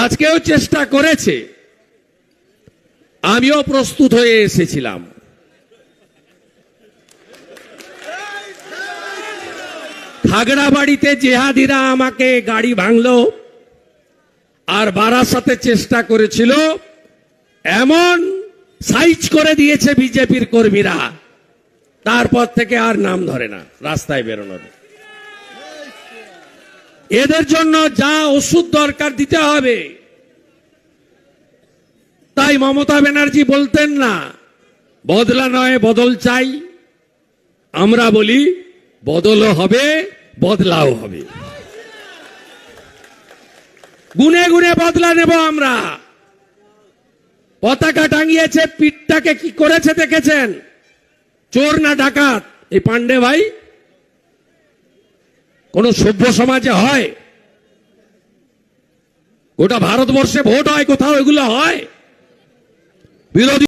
আজকেও চেষ্টা করেছে, আমিও প্রস্তুত হয়ে এসেছিলাম। খাগড়াবাড়িতে জেহাদিরা আমাকে গাড়ি ভাঙলো, আর বারাসাতে চেষ্টা করেছিল, এমন সাইজ করে দিয়েছে বিজেপির কর্মীরা, তারপর থেকে আর নাম ধরে না রাস্তায় বেরোনোর। এদের জন্য যা ওষুধ দরকার দিতে হবে। তাই মমতা ব্যানার্জি বলতেন না বদলা নয় বদল চাই, আমরা বলি বদলও হবে বদলাও হবে। গুনে গুনে বদলা নেব আমরা। পতাকা টাঙিয়েছে, পিঠটাকে কি করেছে দেখেছেন? চোর না ডাকাত এই পান্ডে ভাই? কোন সভ্য সমাজে হয়? গোটা ভারতবর্ষে ভোট হয় কোথাও এগুলো হয়? বিরোধী